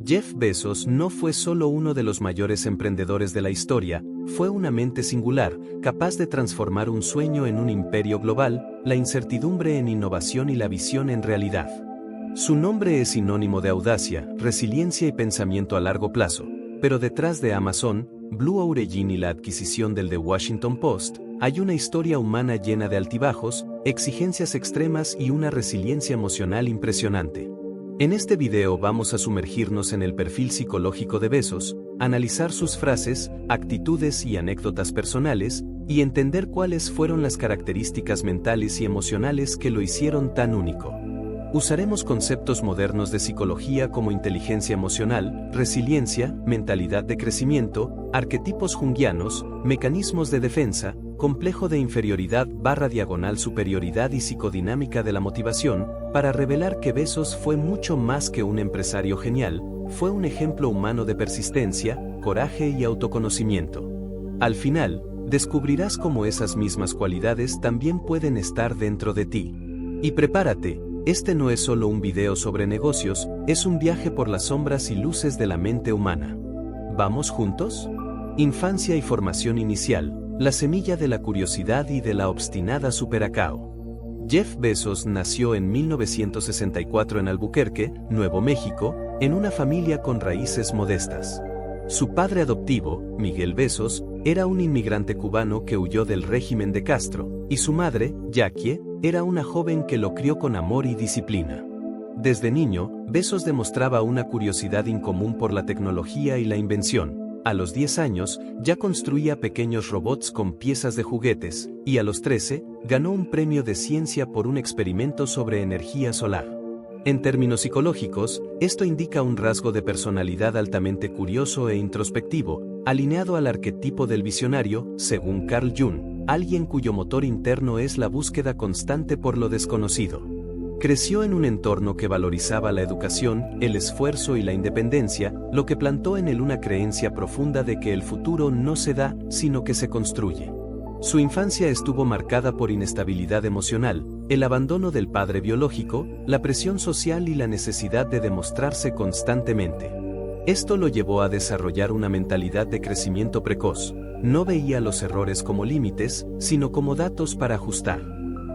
Jeff Bezos no fue solo uno de los mayores emprendedores de la historia, fue una mente singular, capaz de transformar un sueño en un imperio global, la incertidumbre en innovación y la visión en realidad. Su nombre es sinónimo de audacia, resiliencia y pensamiento a largo plazo, pero detrás de Amazon, Blue Origin y la adquisición del The Washington Post, hay una historia humana llena de altibajos, exigencias extremas y una resiliencia emocional impresionante. En este video vamos a sumergirnos en el perfil psicológico de Bezos, analizar sus frases, actitudes y anécdotas personales, y entender cuáles fueron las características mentales y emocionales que lo hicieron tan único. Usaremos conceptos modernos de psicología como inteligencia emocional, resiliencia, mentalidad de crecimiento, arquetipos junguianos, mecanismos de defensa, complejo de inferioridad/superioridad y psicodinámica de la motivación, para revelar que Bezos fue mucho más que un empresario genial, fue un ejemplo humano de persistencia, coraje y autoconocimiento. Al final, descubrirás cómo esas mismas cualidades también pueden estar dentro de ti. Y prepárate. Este no es solo un video sobre negocios, es un viaje por las sombras y luces de la mente humana. ¿Vamos juntos? Infancia y formación inicial, la semilla de la curiosidad y de la obstinada superacao. Jeff Bezos nació en 1964 en Albuquerque, Nuevo México, en una familia con raíces modestas. Su padre adoptivo, Miguel Bezos, era un inmigrante cubano que huyó del régimen de Castro, y su madre, Jackie, era una joven que lo crió con amor y disciplina. Desde niño, Bezos demostraba una curiosidad incomún por la tecnología y la invención. A los 10 años, ya construía pequeños robots con piezas de juguetes, y a los 13, ganó un premio de ciencia por un experimento sobre energía solar. En términos psicológicos, esto indica un rasgo de personalidad altamente curioso e introspectivo, alineado al arquetipo del visionario, según Carl Jung, alguien cuyo motor interno es la búsqueda constante por lo desconocido. Creció en un entorno que valorizaba la educación, el esfuerzo y la independencia, lo que plantó en él una creencia profunda de que el futuro no se da, sino que se construye. Su infancia estuvo marcada por inestabilidad emocional, el abandono del padre biológico, la presión social y la necesidad de demostrarse constantemente. Esto lo llevó a desarrollar una mentalidad de crecimiento precoz. No veía los errores como límites, sino como datos para ajustar.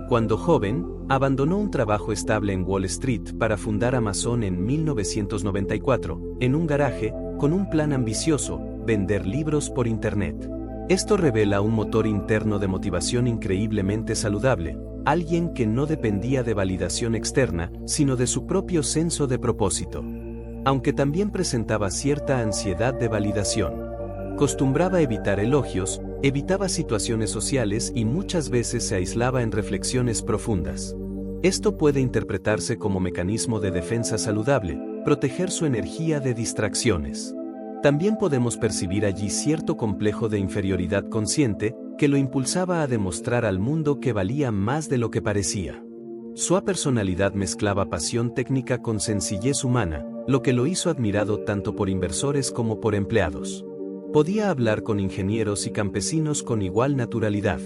Cuando joven, abandonó un trabajo estable en Wall Street para fundar Amazon en 1994, en un garaje, con un plan ambicioso: vender libros por Internet. Esto revela un motor interno de motivación increíblemente saludable, alguien que no dependía de validación externa, sino de su propio senso de propósito. Aunque también presentaba cierta ansiedad de validación. Costumbraba evitar elogios, evitaba situaciones sociales y muchas veces se aislaba en reflexiones profundas. Esto puede interpretarse como mecanismo de defensa saludable, proteger su energía de distracciones. También podemos percibir allí cierto complejo de inferioridad consciente, que lo impulsaba a demostrar al mundo que valía más de lo que parecía. Su personalidad mezclaba pasión técnica con sencillez humana, lo que lo hizo admirado tanto por inversores como por empleados. Podía hablar con ingenieros y campesinos con igual naturalidad.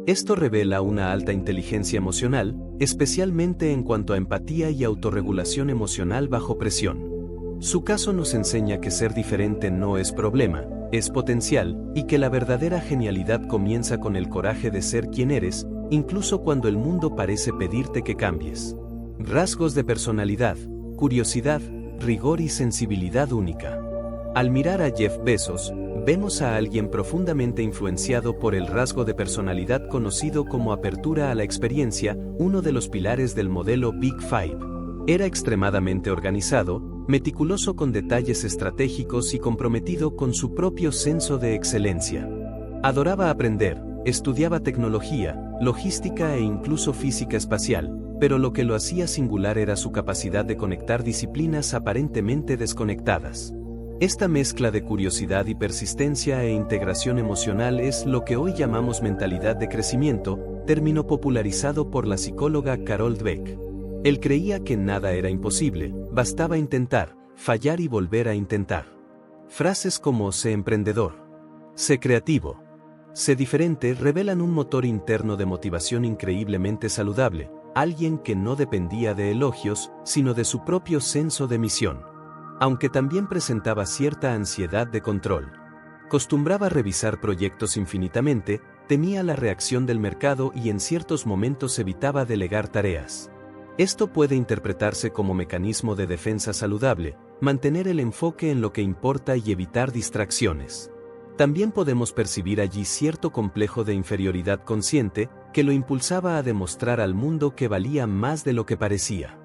Esto revela una alta inteligencia emocional, especialmente en cuanto a empatía y autorregulación emocional bajo presión. Su caso nos enseña que ser diferente no es problema, es potencial, y que la verdadera genialidad comienza con el coraje de ser quien eres, incluso cuando el mundo parece pedirte que cambies. Rasgos de personalidad: curiosidad, rigor y sensibilidad única. Al mirar a Jeff Bezos, vemos a alguien profundamente influenciado por el rasgo de personalidad conocido como apertura a la experiencia, uno de los pilares del modelo Big Five. Era extremadamente organizado, meticuloso con detalles estratégicos y comprometido con su propio senso de excelencia. Adoraba aprender, estudiaba tecnología, logística e incluso física espacial, pero lo que lo hacía singular era su capacidad de conectar disciplinas aparentemente desconectadas. Esta mezcla de curiosidad y persistencia e integración emocional es lo que hoy llamamos mentalidad de crecimiento, término popularizado por la psicóloga Carol Dweck. Él creía que nada era imposible, bastaba intentar, fallar y volver a intentar. Frases como sé emprendedor, sé creativo, sé diferente revelan un motor interno de motivación increíblemente saludable, alguien que no dependía de elogios, sino de su propio senso de misión. aunque también presentaba cierta ansiedad de control. Acostumbraba revisar proyectos infinitamente, temía la reacción del mercado y en ciertos momentos evitaba delegar tareas. Esto puede interpretarse como mecanismo de defensa saludable, mantener el enfoque en lo que importa y evitar distracciones. También podemos percibir allí cierto complejo de inferioridad consciente, que lo impulsaba a demostrar al mundo que valía más de lo que parecía.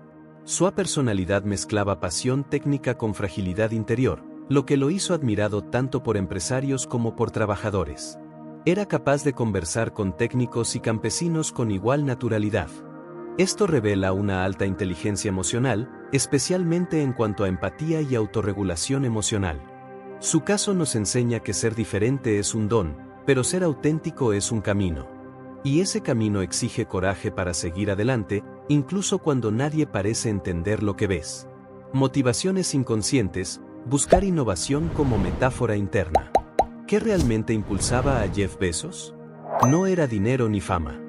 Su personalidad mezclaba pasión técnica con fragilidad interior, lo que lo hizo admirado tanto por empresarios como por trabajadores. Era capaz de conversar con técnicos y campesinos con igual naturalidad. Esto revela una alta inteligencia emocional, especialmente en cuanto a empatía y autorregulación emocional. Su caso nos enseña que ser diferente es un don, pero ser auténtico es un camino. Y ese camino exige coraje para seguir adelante, incluso cuando nadie parece entender lo que ves. Motivaciones inconscientes, buscar innovación como metáfora interna. ¿Qué realmente impulsaba a Jeff Bezos? No era dinero ni fama.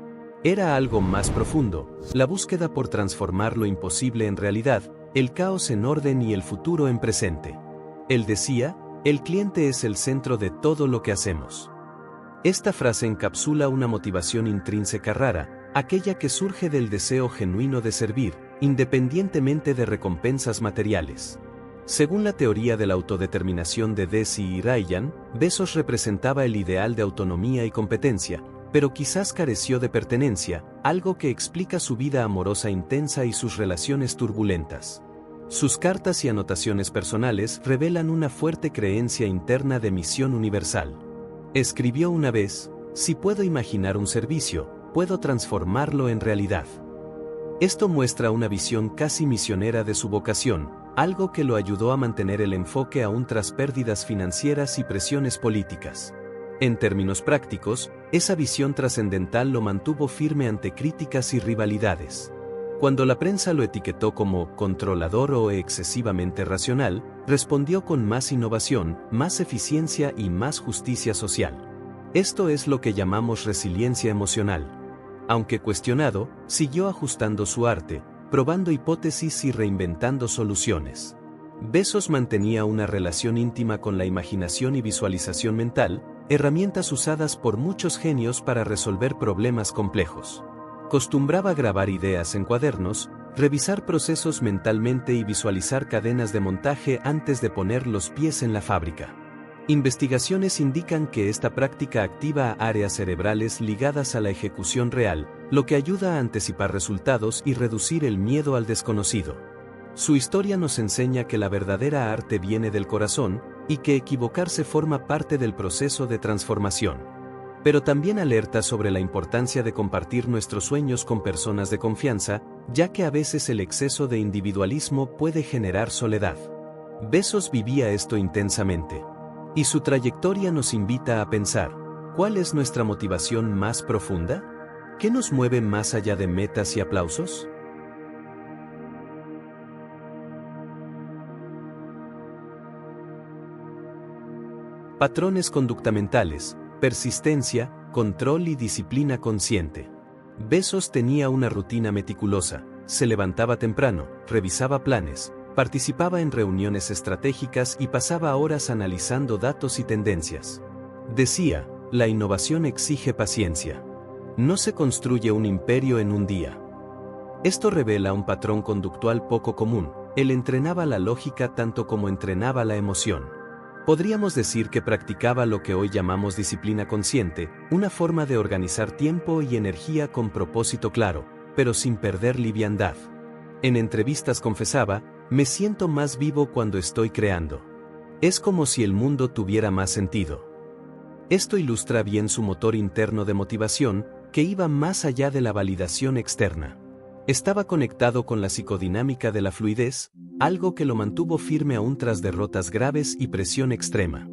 Era algo más profundo, la búsqueda por transformar lo imposible en realidad, el caos en orden y el futuro en presente. Él decía, el cliente es el centro de todo lo que hacemos. Esta frase encapsula una motivación intrínseca rara, aquella que surge del deseo genuino de servir, independientemente de recompensas materiales. Según la teoría de la autodeterminación de Deci y Ryan, Bezos representaba el ideal de autonomía y competencia, pero quizás careció de pertenencia, algo que explica su vida amorosa intensa y sus relaciones turbulentas. Sus cartas y anotaciones personales revelan una fuerte creencia interna de misión universal. Escribió una vez, si puedo imaginar un servicio, puedo transformarlo en realidad. Esto muestra una visión casi misionera de su vocación, algo que lo ayudó a mantener el enfoque aún tras pérdidas financieras y presiones políticas. En términos prácticos, esa visión trascendental lo mantuvo firme ante críticas y rivalidades. Cuando la prensa lo etiquetó como controlador o excesivamente racional, respondió con más innovación, más eficiencia y más justicia social. Esto es lo que llamamos resiliencia emocional. Aunque cuestionado, siguió ajustando su arte, probando hipótesis y reinventando soluciones. Bezos mantenía una relación íntima con la imaginación y visualización mental, herramientas usadas por muchos genios para resolver problemas complejos. Acostumbraba grabar ideas en cuadernos, revisar procesos mentalmente y visualizar cadenas de montaje antes de poner los pies en la fábrica. Investigaciones indican que esta práctica activa áreas cerebrales ligadas a la ejecución real, lo que ayuda a anticipar resultados y reducir el miedo al desconocido. Su historia nos enseña que la verdadera arte viene del corazón, y que equivocarse forma parte del proceso de transformación. Pero también alerta sobre la importancia de compartir nuestros sueños con personas de confianza, ya que a veces el exceso de individualismo puede generar soledad. Bezos vivía esto intensamente. Y su trayectoria nos invita a pensar, ¿cuál es nuestra motivación más profunda? ¿Qué nos mueve más allá de metas y aplausos? Patrones conductamentales, persistencia, control y disciplina consciente. Bezos tenía una rutina meticulosa, se levantaba temprano, revisaba planes, participaba en reuniones estratégicas y pasaba horas analizando datos y tendencias. Decía, la innovación exige paciencia. No se construye un imperio en un día. Esto revela un patrón conductual poco común. Él entrenaba la lógica tanto como entrenaba la emoción. Podríamos decir que practicaba lo que hoy llamamos disciplina consciente, una forma de organizar tiempo y energía con propósito claro, pero sin perder liviandad. En entrevistas confesaba, me siento más vivo cuando estoy creando. Es como si el mundo tuviera más sentido. Esto ilustra bien su motor interno de motivación, que iba más allá de la validación externa. Estaba conectado con la psicodinámica de la fluidez, algo que lo mantuvo firme aún tras derrotas graves y presión extrema.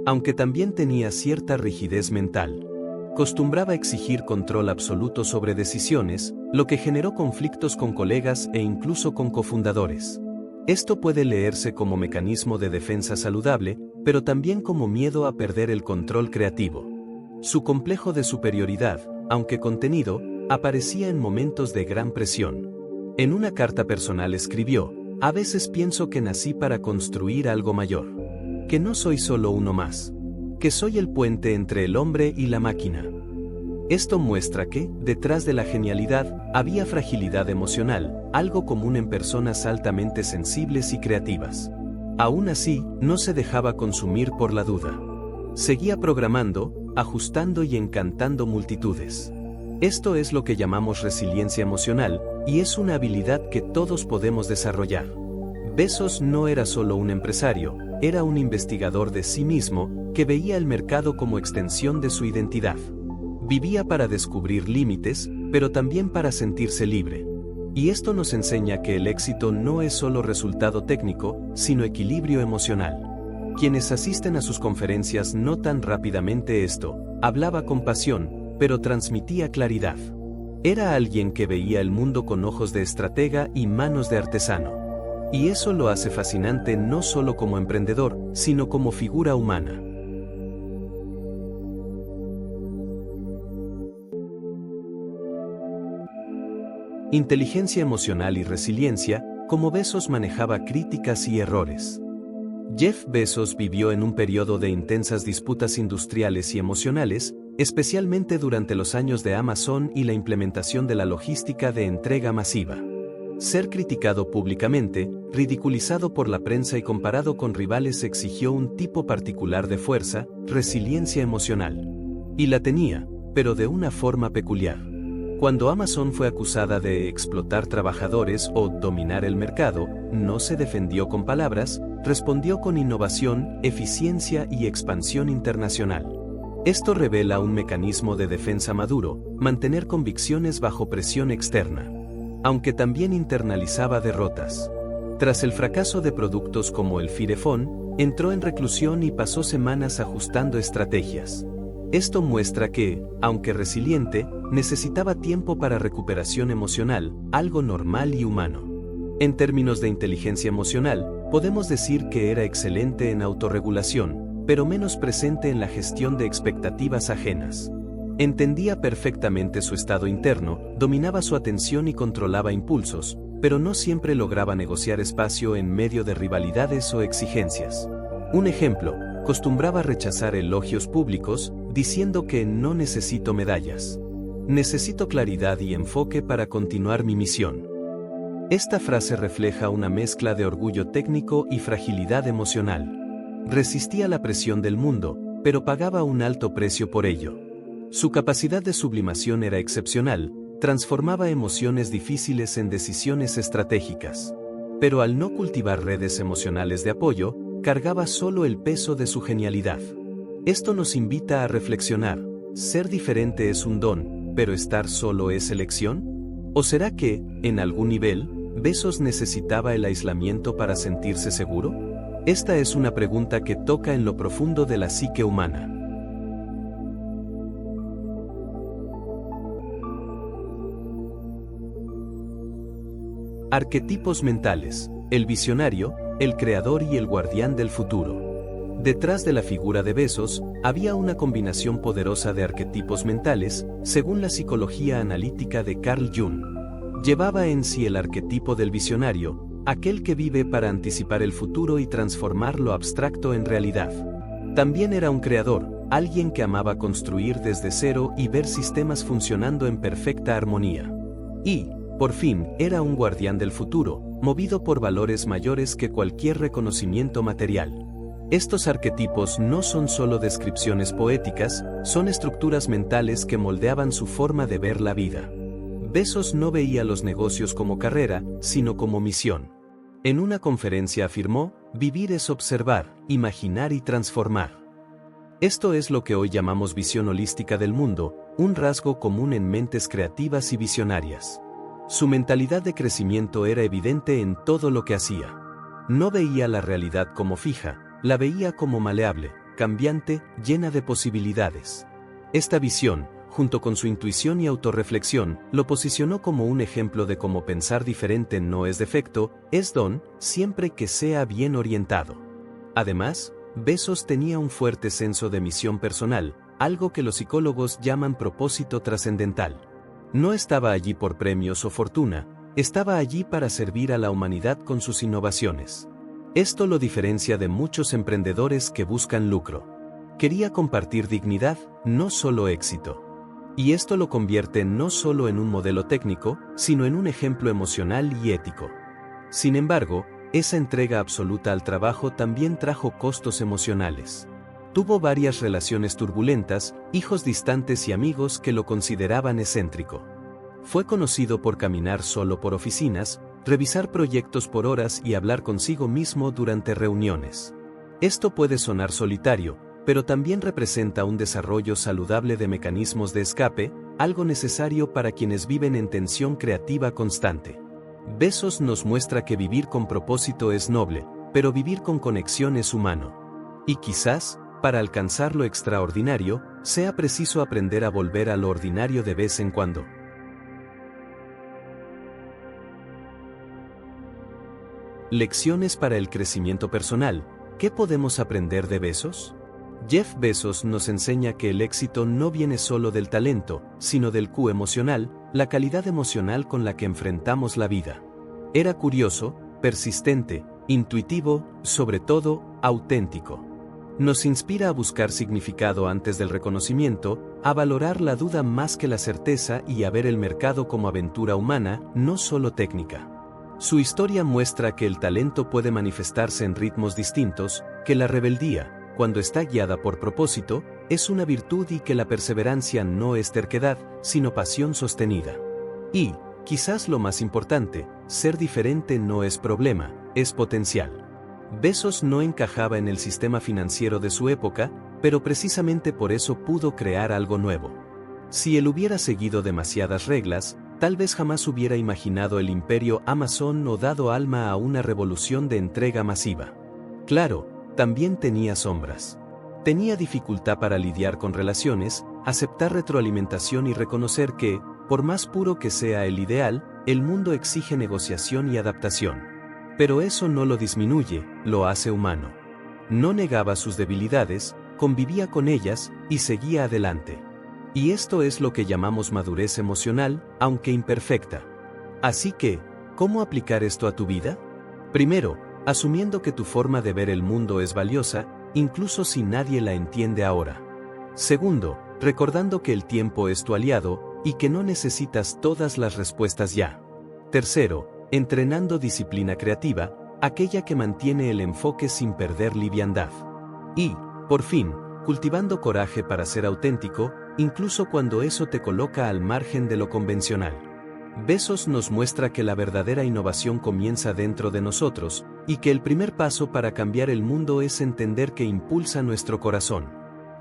Aunque también tenía cierta rigidez mental. Acostumbraba exigir control absoluto sobre decisiones, lo que generó conflictos con colegas e incluso con cofundadores. Esto puede leerse como mecanismo de defensa saludable, pero también como miedo a perder el control creativo. Su complejo de superioridad, aunque contenido, aparecía en momentos de gran presión. En una carta personal escribió, A veces pienso que nací para construir algo mayor. Que no soy solo uno más. Que soy el puente entre el hombre y la máquina. Esto muestra que, detrás de la genialidad, había fragilidad emocional, algo común en personas altamente sensibles y creativas. Aún así, no se dejaba consumir por la duda. Seguía programando, ajustando y encantando multitudes. Esto es lo que llamamos resiliencia emocional, y es una habilidad que todos podemos desarrollar. Bezos no era solo un empresario, era un investigador de sí mismo, que veía el mercado como extensión de su identidad. Vivía para descubrir límites, pero también para sentirse libre. Y esto nos enseña que el éxito no es solo resultado técnico, sino equilibrio emocional. Quienes asisten a sus conferencias notan rápidamente esto. Hablaba con pasión, pero transmitía claridad. Era alguien que veía el mundo con ojos de estratega y manos de artesano. Y eso lo hace fascinante no solo como emprendedor, sino como figura humana. Inteligencia emocional y resiliencia, cómo Bezos manejaba críticas y errores. Jeff Bezos vivió en un periodo de intensas disputas industriales y emocionales, especialmente durante los años de Amazon y la implementación de la logística de entrega masiva. Ser criticado públicamente, ridiculizado por la prensa y comparado con rivales exigió un tipo particular de fuerza, resiliencia emocional. Y la tenía, pero de una forma peculiar. Cuando Amazon fue acusada de explotar trabajadores o dominar el mercado, no se defendió con palabras, respondió con innovación, eficiencia y expansión internacional. Esto revela un mecanismo de defensa maduro, mantener convicciones bajo presión externa. Aunque también internalizaba derrotas. Tras el fracaso de productos como el Fire Phone, entró en reclusión y pasó semanas ajustando estrategias. Esto muestra que, aunque resiliente, necesitaba tiempo para recuperación emocional, algo normal y humano. En términos de inteligencia emocional, podemos decir que era excelente en autorregulación, pero menos presente en la gestión de expectativas ajenas. Entendía perfectamente su estado interno, dominaba su atención y controlaba impulsos, pero no siempre lograba negociar espacio en medio de rivalidades o exigencias. Un ejemplo, acostumbraba rechazar elogios públicos, diciendo que no necesito medallas. Necesito claridad y enfoque para continuar mi misión. Esta frase refleja una mezcla de orgullo técnico y fragilidad emocional. Resistía la presión del mundo, pero pagaba un alto precio por ello. Su capacidad de sublimación era excepcional, transformaba emociones difíciles en decisiones estratégicas. Pero al no cultivar redes emocionales de apoyo, cargaba solo el peso de su genialidad. Esto nos invita a reflexionar, ¿ser diferente es un don, pero estar solo es elección? ¿O será que, en algún nivel, Bezos necesitaba el aislamiento para sentirse seguro? Esta es una pregunta que toca en lo profundo de la psique humana. Arquetipos mentales, el visionario, el creador y el guardián del futuro. Detrás de la figura de Bezos, había una combinación poderosa de arquetipos mentales, según la psicología analítica de Carl Jung. Llevaba en sí el arquetipo del visionario, aquel que vive para anticipar el futuro y transformar lo abstracto en realidad. También era un creador, alguien que amaba construir desde cero y ver sistemas funcionando en perfecta armonía. Y, por fin, era un guardián del futuro, movido por valores mayores que cualquier reconocimiento material. Estos arquetipos no son solo descripciones poéticas, son estructuras mentales que moldeaban su forma de ver la vida. Bezos no veía los negocios como carrera, sino como misión. En una conferencia afirmó, vivir es observar, imaginar y transformar. Esto es lo que hoy llamamos visión holística del mundo, un rasgo común en mentes creativas y visionarias. Su mentalidad de crecimiento era evidente en todo lo que hacía. No veía la realidad como fija, la veía como maleable, cambiante, llena de posibilidades. Esta visión, junto con su intuición y autorreflexión, lo posicionó como un ejemplo de cómo pensar diferente no es defecto, es don, siempre que sea bien orientado. Además, Bezos tenía un fuerte senso de misión personal, algo que los psicólogos llaman propósito trascendental. No estaba allí por premios o fortuna, estaba allí para servir a la humanidad con sus innovaciones. Esto lo diferencia de muchos emprendedores que buscan lucro. Quería compartir dignidad, no solo éxito. Y esto lo convierte no solo en un modelo técnico, sino en un ejemplo emocional y ético. Sin embargo, esa entrega absoluta al trabajo también trajo costos emocionales. Tuvo varias relaciones turbulentas, hijos distantes y amigos que lo consideraban excéntrico. Fue conocido por caminar solo por oficinas, revisar proyectos por horas y hablar consigo mismo durante reuniones. Esto puede sonar solitario, pero también representa un desarrollo saludable de mecanismos de escape, algo necesario para quienes viven en tensión creativa constante. Bezos nos muestra que vivir con propósito es noble, pero vivir con conexión es humano. Y quizás, para alcanzar lo extraordinario, sea preciso aprender a volver a lo ordinario de vez en cuando. Lecciones para el crecimiento personal. ¿Qué podemos aprender de Bezos? Jeff Bezos nos enseña que el éxito no viene solo del talento, sino del Q emocional, la calidad emocional con la que enfrentamos la vida. Era curioso, persistente, intuitivo, sobre todo, auténtico. Nos inspira a buscar significado antes del reconocimiento, a valorar la duda más que la certeza y a ver el mercado como aventura humana, no solo técnica. Su historia muestra que el talento puede manifestarse en ritmos distintos, que la rebeldía, cuando está guiada por propósito, es una virtud y que la perseverancia no es terquedad, sino pasión sostenida. Y, quizás lo más importante, ser diferente no es problema, es potencial. Bezos no encajaba en el sistema financiero de su época, pero precisamente por eso pudo crear algo nuevo. Si él hubiera seguido demasiadas reglas, tal vez jamás hubiera imaginado el imperio Amazon o dado alma a una revolución de entrega masiva. Claro, también tenía sombras. Tenía dificultad para lidiar con relaciones, aceptar retroalimentación y reconocer que, por más puro que sea el ideal, el mundo exige negociación y adaptación. Pero eso no lo disminuye, lo hace humano. No negaba sus debilidades, convivía con ellas y seguía adelante. Y esto es lo que llamamos madurez emocional, aunque imperfecta. Así que, ¿cómo aplicar esto a tu vida? Primero, asumiendo que tu forma de ver el mundo es valiosa, incluso si nadie la entiende ahora. Segundo, recordando que el tiempo es tu aliado y que no necesitas todas las respuestas ya. Tercero, entrenando disciplina creativa, aquella que mantiene el enfoque sin perder liviandad. Y, por fin, cultivando coraje para ser auténtico, incluso cuando eso te coloca al margen de lo convencional. Bezos nos muestra que la verdadera innovación comienza dentro de nosotros, y que el primer paso para cambiar el mundo es entender que impulsa nuestro corazón.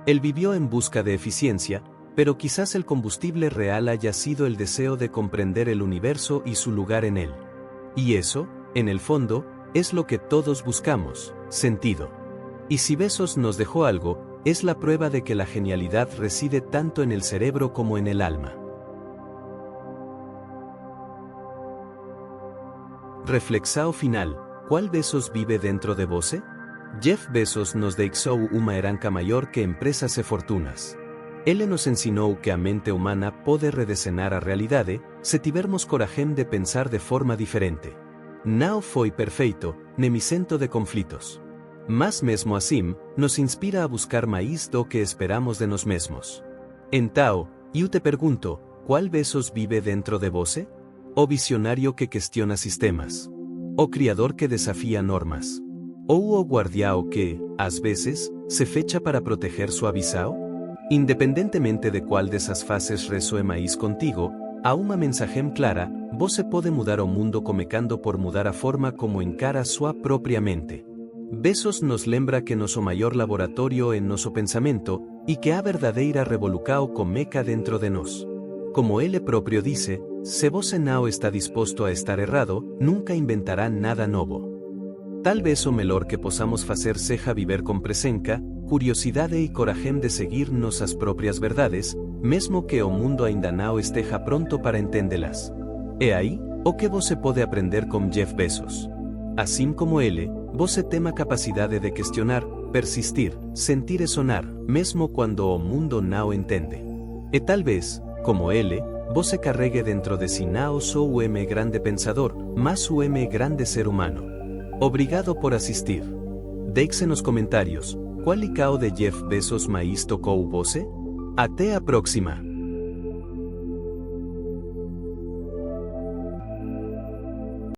Él vivió en busca de eficiencia, pero quizás el combustible real haya sido el deseo de comprender el universo y su lugar en él. Y eso, en el fondo, es lo que todos buscamos, sentido. Y si Bezos nos dejó algo, es la prueba de que la genialidad reside tanto en el cerebro como en el alma. Reflexao final. ¿Cuál Bezos vive dentro de vose? Jeff Bezos nos deixou uma herança maior que empresas e fortunas. Ele nos ensinou que a mente humana pode redesenar a realidade se tivermos coragem de pensar de forma diferente. Não foi perfeito, nem isento de conflitos. Mas mesmo assim, nos inspira a buscar máis do que esperamos de nós mesmos. Então, eu te pergunto, ¿cuál Bezos vive dentro de vose? ¿O visionario que questiona sistemas? ¿O criador que desafía normas? ¿O o guardiao que, às vezes, se fecha para proteger su avisao? Independentemente de cuál dessas fases resoe máis contigo, a uma mensagem clara, você pode mudar o mundo comecando por mudar a forma como encara sua própria mente. Bezos nos lembra que noso maior laboratorio en noso pensamento, y que a verdadeira revolucao comeca dentro de nós. Como ele propio dice, se você não está disposto a estar errado, nunca inventará nada novo. Tal vez o melhor que possamos facer seja viver com presença, curiosidade e coragem de seguir nossas próprias verdades, mesmo que o mundo ainda não esteja pronto para entendê-las. É aí o que você pode aprender com Jeff Bezos. Assim como ele, você tem a capacidade de questionar, persistir, sentir e sonar, mesmo quando o mundo não entende. E tal vez, como ele, vos carregue dentro de si nao sou grande pensador, más grande ser humano. Obrigado por asistir. Deixe nos comentarios, ¿cuál licao de Jeff Bezos mais tocou você? Até a próxima!